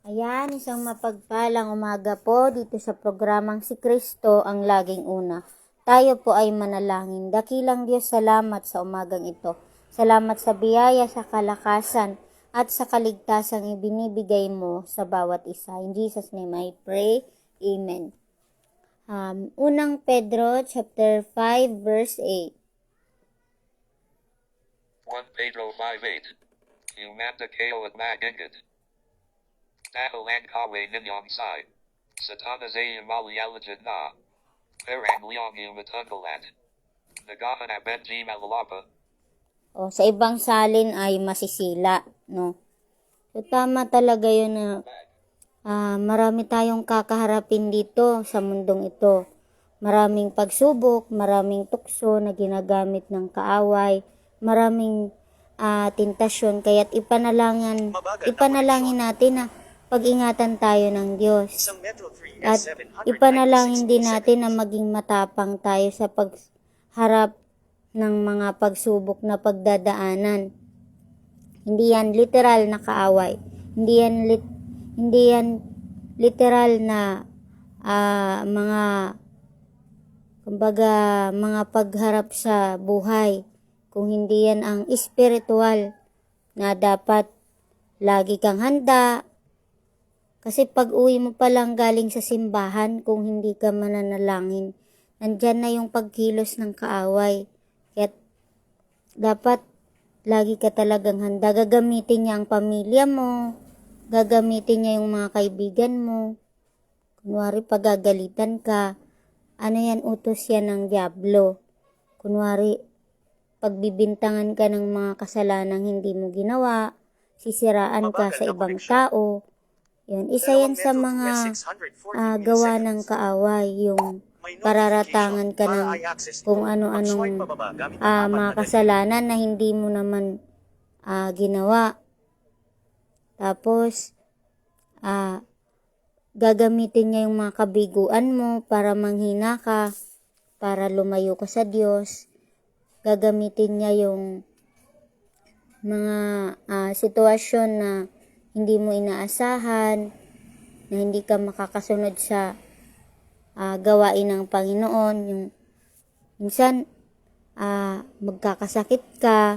Ayan, isang mapagpalang umaga po dito sa programang Si Kristo ang laging una. Tayo po ay manalangin. Dakilang Diyos, salamat sa umagang ito. Salamat sa biyaya, sa kalakasan, at sa kaligtasang ibinibigay mo sa bawat isa. In Jesus' name I pray. Amen. Unang Pedro chapter 5 verse 8. 1 Pedro 5:8. Humanda kayo at magigid. Dahilan kawe ninyong sai. Satanas ay malayalajad na. Perang liyong umatunggalan. Nagahan abenji malalapa. O, sa ibang salin ay masisila, no? So, tama talaga yun na marami tayong kakaharapin dito sa mundong ito. Maraming pagsubok, maraming tukso na ginagamit ng kaaway, maraming tentasyon, kaya't ipanalangin natin na pag-ingatan tayo ng Diyos. At ipanalangin din natin na maging matapang tayo sa pagharap ng mga pagsubok na pagdadaanan. Hindi yan literal na kaaway. Hindi yan literal na mga pagharap sa buhay. Kung hindi yan ang espiritual na dapat lagi kang handa. Kasi pag uwi mo pa lang galing sa simbahan, kung hindi ka mananalangin, nandyan na yung pagkilos ng kaaway. Kaya dapat lagi ka talagang handa. Gagamitin niya ang pamilya mo, gagamitin niya yung mga kaibigan mo. Kunwari pagagalitan ka, ano yan, utos yan ng dyablo. Kunwari pagbibintangan ka ng mga kasalanang hindi mo ginawa, sisiraan ka sa ibang tao. Yan, isa yan sa mga gawa ng kaaway, yung pararatangan ka ng kung ano-anong mga kasalanan na hindi mo naman ginawa. Tapos, gagamitin niya yung mga kabiguan mo para manghina ka, para lumayo ka sa Diyos. Gagamitin niya yung mga sitwasyon na hindi mo inaasahan, na hindi ka makakasunod sa gawain ng Panginoon. Yung minsan magkakasakit ka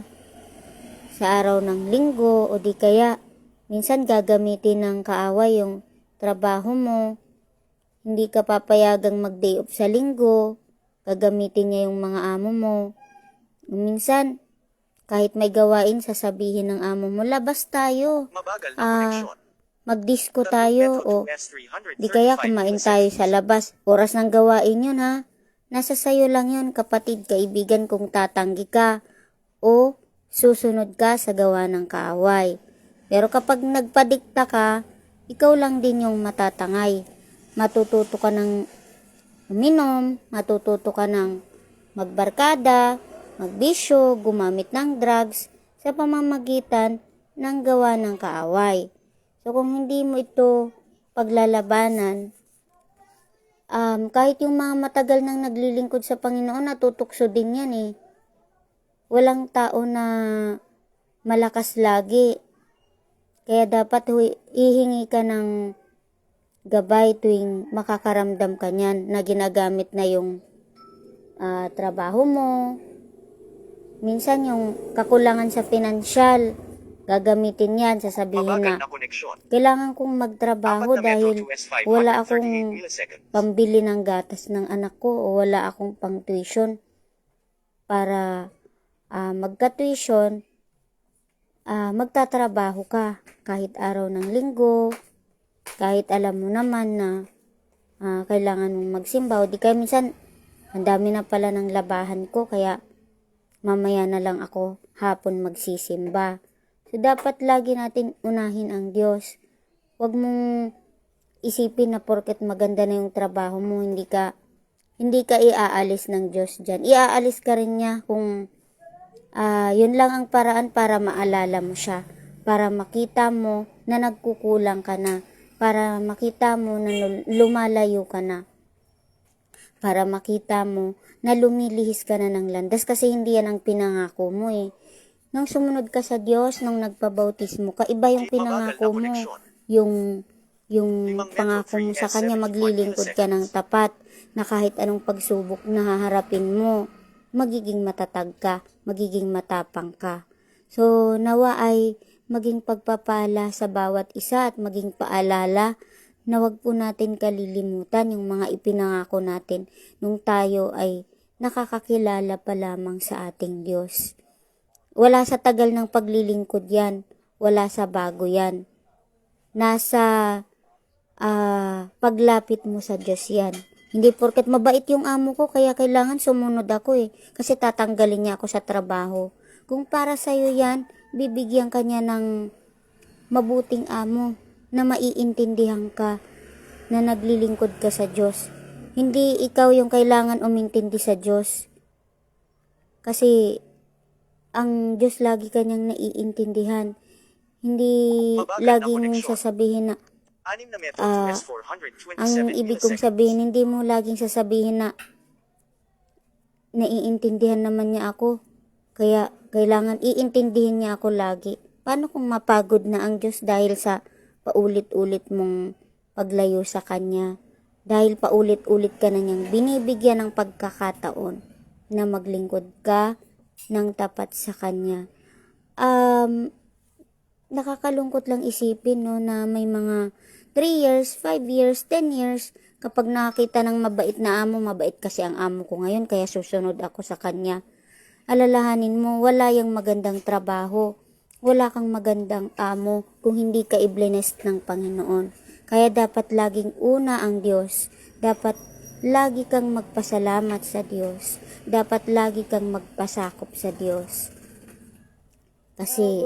sa araw ng linggo, o di kaya minsan gagamitin ng kaaway yung trabaho mo. Hindi ka papayagang mag-day off sa linggo, gagamitin niya yung mga amo mo. Minsan kahit may gawain, sasabihin ng amo mo, labas tayo, mag-disco tayo, o di kaya kumain tayo sa labas. Oras ng gawain yun, ha? Nasa sayo lang yun, kapatid, kaibigan, kung tatanggi ka o susunod ka sa gawa ng kaaway. Pero kapag nagpadikta ka, ikaw lang din yung matatangay. Matututo ka ng uminom, matututo ka ng magbarkada, magbisyo, gumamit ng drugs sa pamamagitan ng gawa ng kaaway. So kung hindi mo ito paglalabanan, kahit yung mga matagal nang naglilingkod sa Panginoon, natutukso din yan eh. Walang tao na malakas lagi. Kaya dapat ihingi ka ng gabay tuwing makakaramdam ka niyan na ginagamit na yung trabaho mo. Minsan yung kakulangan sa pinansyal, gagamitin yan, sasabihin na kailangan kong magtrabaho dahil wala akong pambili ng gatas ng anak ko, o wala akong pang tuition. Para magka-tuition, magtatrabaho ka kahit araw ng linggo, kahit alam mo naman na kailangan mong magsimba, o di kaya minsan ang dami na pala ng labahan ko, kaya mamaya na lang ako hapon magsisimba. So, dapat lagi natin unahin ang Diyos. Huwag mong isipin na porket maganda na yung trabaho mo, hindi ka iaalis ng Diyos dyan. Iaalis ka rin niya kung yun lang ang paraan para maalala mo siya. Para makita mo na nagkukulang ka na. Para makita mo na lumalayo ka na. Para makita mo na lumilihis ka na ng landas, kasi hindi yan ang pinangako mo eh. Nung sumunod ka sa Diyos, nung nagpabautismo ka, iba yung pinangako mo. Yung yung pangako mo sa Kanya, maglilingkod ka ng tapat, na kahit anong pagsubok na haharapin mo, magiging matatag ka, magiging matapang ka. So, nawa ay maging pagpapala sa bawat isa at maging paalala na wag po natin kalilimutan yung mga ipinangako natin nung tayo ay nakakakilala pa lamang sa ating Diyos. Wala sa tagal ng paglilingkod yan, wala sa bago yan. Nasa paglapit mo sa Diyos yan. Hindi porket mabait yung amo ko, kaya kailangan sumunod ako kasi tatanggalin niya ako sa trabaho. Kung para sa'yo yan, bibigyan ka niya ng mabuting amo na maiintindihan ka, na naglilingkod ka sa Diyos. Hindi ikaw yung kailangan umintindi sa Diyos. Kasi ang Diyos lagi kanyang naiintindihan. Hindi lagi mong sasabihin na ang ibig kong sabihin, hindi mo laging sasabihin na naiintindihan naman niya ako, kaya kailangan iintindihin niya ako lagi. Paano kung mapagod na ang Diyos dahil sa paulit-ulit mong paglayo sa Kanya? Dahil paulit-ulit ka na niyang binibigyan ng pagkakataon na maglingkod ka ng tapat sa Kanya. Nakakalungkot lang isipin, no, na may mga 3 years, 5 years, 10 years, kapag nakakita ng mabait na amo, mabait kasi ang amo ko ngayon, kaya susunod ako sa kanya. Alalahanin mo, wala yung magandang trabaho, wala kang magandang amo kung hindi ka i-blessed ng Panginoon. Kaya dapat laging una ang Diyos, dapat lagi kang magpasalamat sa Diyos, dapat lagi kang magpasakop sa Diyos. Kasi,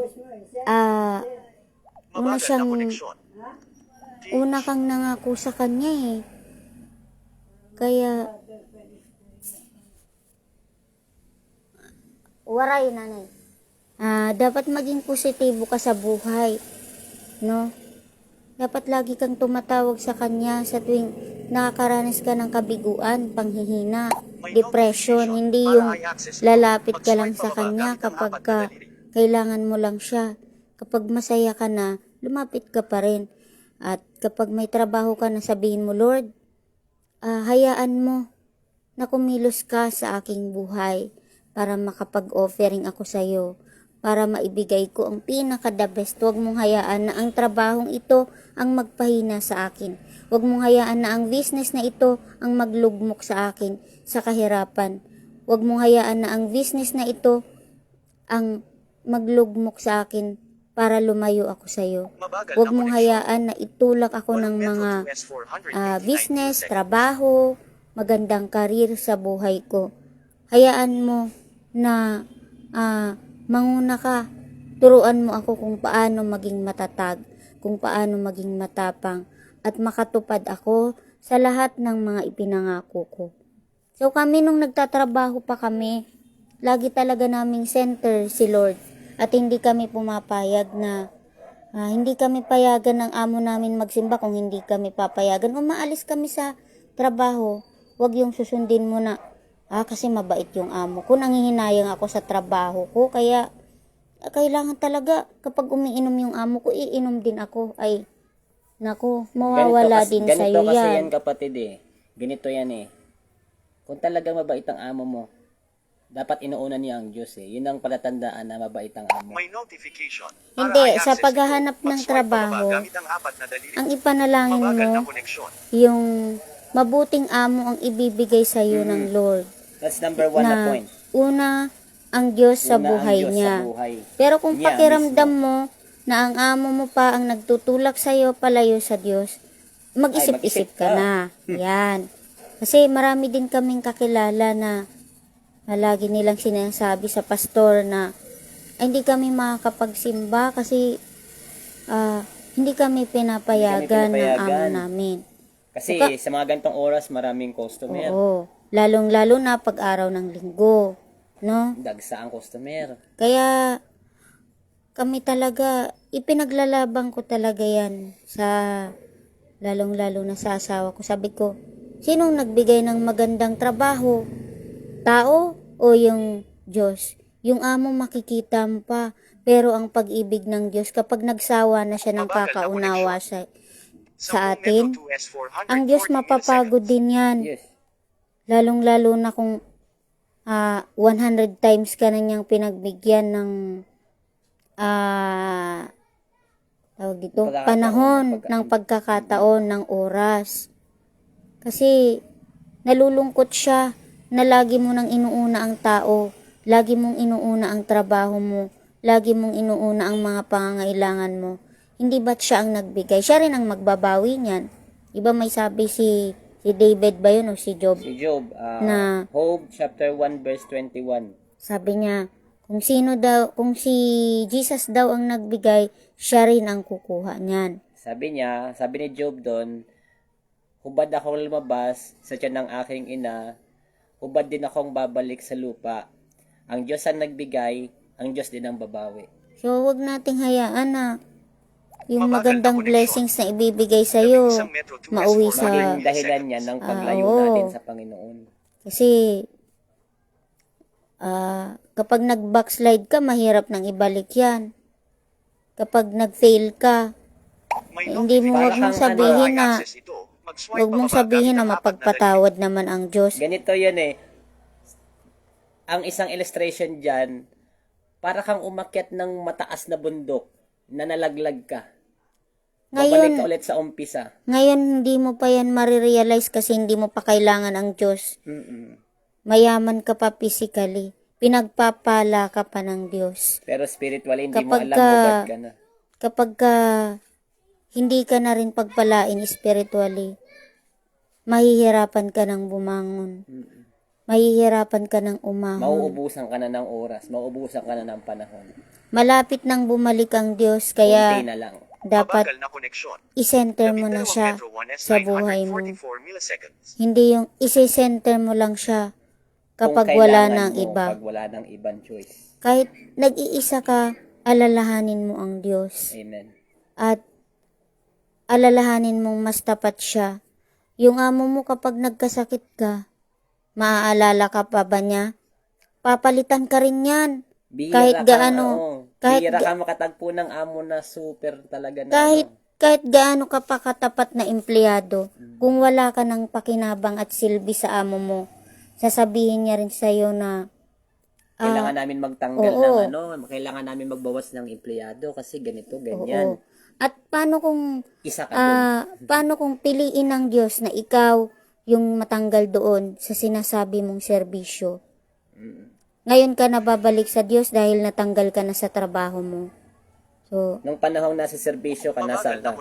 una kang nangako sa Kanya Kaya, waray nanay. Dapat maging positibo ka sa buhay, no? Dapat lagi kang tumatawag sa Kanya sa tuwing nakakaranas ka ng kabiguan, panghihina, depression. Hindi yung lalapit ka lang sa Kanya kapag kailangan mo lang siya. Kapag masaya ka na, lumapit ka pa rin. At kapag may trabaho ka na, sabihin mo, Lord, hayaan mo na kumilos ka sa aking buhay para makapag-offering ako sa iyo, para maibigay ko ang pinaka-the best. Huwag mong hayaan na ang trabahong ito ang magpahina sa akin. Huwag mong hayaan na ang business na ito ang maglugmok sa akin sa kahirapan. Huwag mong hayaan na ang business na ito ang maglugmok sa akin para lumayo ako sa iyo. Huwag mong hayaan na itulak ako ng mga business, trabaho, magandang karir sa buhay ko. Hayaan mo na manguna ka. Turuan mo ako kung paano maging matatag, kung paano maging matapang, at makatupad ako sa lahat ng mga ipinangako ko. So kami nung nagtatrabaho pa kami, lagi talaga naming center si Lord. At hindi kami pumapayag na, hindi kami payagan ng amo namin magsimba kung hindi kami papayagan. Umaalis kami sa trabaho, wag yung susundin mo na, kasi mabait yung amo ko, nangihinayang ako sa trabaho ko, kaya kailangan talaga kapag umiinom yung amo ko, iinom din ako. Ay, naku, mawawala din sa'yo yan. Ganito kasi yan, kapatid Ganito yan Kung talagang mabait ang amo mo, dapat inuuna niya ang Diyos Yun ang palatandaan na mabait ang amo. May notification. Hindi, sa paghahanap ng trabaho, ang ipanalangin mo, yung mabuting amo ang ibibigay sa iyo ng Lord. That's number 1 na point. Una, ang Diyos sa buhay niya. Pero kung pakiramdam mo na ang amo mo pa ang nagtutulak sa iyo palayo sa Diyos, mag-isip-isip ka na. Yan. Kasi marami din kaming kakilala na lagi nilang sinasabi sa pastor na hindi kami makakapagsimba kasi hindi kami pinapayagan ng amo namin. Kasi sa mga gantong oras, maraming customer. Oo. Lalong-lalo na pag araw ng linggo. No? Dagsa ang customer. Kaya kami talaga, ipinaglalaban ko talaga yan sa lalong-lalo na sa asawa ko. Sabi ko, sinong nagbigay ng magandang trabaho? Tao o yung Diyos? Yung amo makikita mo pa, pero ang pag-ibig ng Diyos kapag nagsawa na siya ng kakaunawa sa sa atin, ang Diyos mapapagod din yan. Yes. Lalong-lalo na kung 100 times ka na niyang pinagbigyan ng tawag dito, panahon ng pagkakataon ng oras. Kasi nalulungkot siya na lagi mo nang inuuna ang tao, lagi mong inuuna ang trabaho mo, lagi mong inuuna ang mga pangangailangan mo. Hindi ba't siya ang nagbigay? Siya rin ang magbabawi niyan. Iba may sabi si David ba yun o si Job? Si Job, Na- Job chapter 1 verse 21. Sabi niya, kung si Jesus daw ang nagbigay, siya rin ang kukuha niyan. Sabi ni Job doon, hubad ako lumabas sa tiyan ng aking ina, hubad din akong babalik sa lupa. Ang Diyos ang nagbigay, ang Diyos din ang babawi. So, wag nating hayaan na yung magandang blessings na ibibigay sa'yo, mauwi sa... Maging dahilan niya ng paglayo oo. natin sa Panginoon. Kasi, kapag nag-backslide ka, mahirap nang ibalik yan. Kapag nag-fail ka, hindi mo, wag mong sabihin na, wag mong sabihin na mapagpatawad naman ang Diyos. Ganito yun eh. Ang isang illustration dyan, para kang umakyat ng mataas na bundok na nalaglag ka. Babalik ka ulit sa umpisa. Ngayon, hindi mo pa yan marirealize kasi hindi mo pa kailangan ang Diyos. Mm-mm. Mayaman ka pa physically. Pinagpapala ka pa ng Diyos. Pero spiritually, hindi mo Kapag alam ka- hubad ka na. Kapag ka hindi ka na rin pagpalain spiritually, mahihirapan ka ng bumangon. Mahihirapan ka ng umahon. Mauubusan ka na ng oras. Mauubusan ka na ng panahon. Malapit nang bumalik ang Diyos, kaya Kunti na lang. dapat i-center mo na siya sa buhay mo. Hindi yung isi-center mo lang siya kapag Kung wala kailangan nang mo, iba. Pag wala nang ibang choice. Kahit nag-iisa ka, alalahanin mo ang Diyos. Amen. At alalahanin mong mas tapat siya. Yung amo mo kapag nagkasakit ka, maaalala ka pa ba niya? Papalitan ka rin yan. Kahit gaano, kahit Bihira ka makatagpo ng amo na super talaga na. kahit gaano ka pa katapat na empleyado, kung wala ka ng pakinabang at silbi sa amo mo, sasabihin niya rin sa'yo na, Kailangan namin magtanggal oo. ng kailangan namin magbawas ng empleyado kasi ganito, ganyan. oo. At paano kung, Isa ka dun. paano kung piliin ng Diyos na ikaw yung matanggal doon sa sinasabi mong serbisyo? Ngayon ka nababalik sa Diyos dahil natanggal ka na sa trabaho mo. So, Nung panahong nasa serbisyo ka, nasaan ka?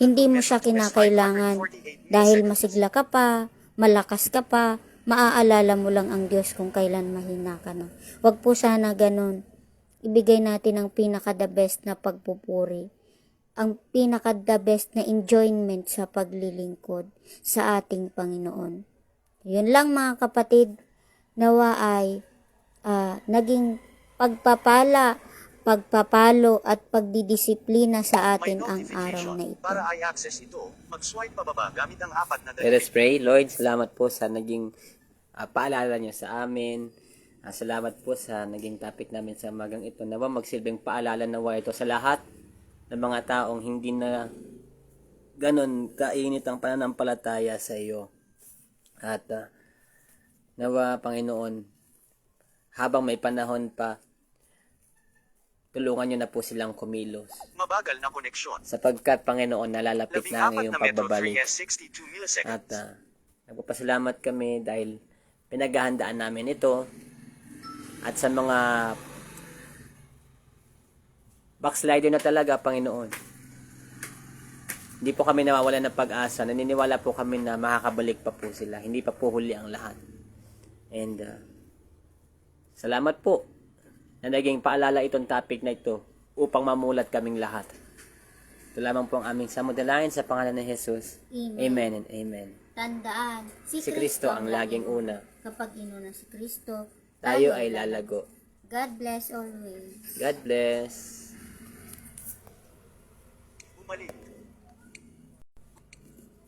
hindi mo siya kinakailangan dahil masigla ka pa, malakas ka pa, maaalala mo lang ang Diyos kung kailan mahina ka na. Wag po sana ganun. Ibigay natin ang pinaka-the best na pagpupuri. Ang pinaka-the best na enjoyment sa paglilingkod sa ating Panginoon. Yun lang mga kapatid. Nawa ay naging pagpapala, pagpapalo at pagdidisiplina sa atin ang araw na ito. Para i-access ito, mag-swipe pababa gamit ang apat na Let us pray. Lord, salamat po sa naging paalala niyo sa amin. Salamat po sa naging topic namin sa magang ito. Nawa magsilbing paalala nawa ito sa lahat ng mga taong hindi na ganon kainit ang pananampalataya sa iyo. At nawa, Panginoon, habang may panahon pa, tulungan niyo na po silang kumilos. Mabagal na koneksyon. Sapagkat, Panginoon, nalalapit na ang iyong pagbabalik. 62 milliseconds. At nagpapasalamat kami dahil pinaghahandaan namin ito. At sa mga backslider na talaga, Panginoon, hindi po kami nawawalan ng pag-asa. Naniniwala po kami na makakabalik pa po sila. Hindi pa po huli ang lahat. And salamat po na naging paalala itong topic na ito upang mamulat kaming lahat. Ito lamang po ang aming samudalayan sa pangalan ng Jesus. Amen and amen. Tandaan, Si Kristo ang laging una. Kapag inuna si Kristo, Tayo ay lalago. God bless always. God bless. Bumalik.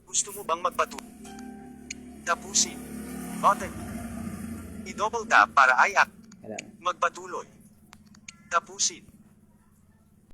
Gusto mo bang tapusin? Button. I-double tap para i-act. Kailangan. Magpatuloy. Tapusin.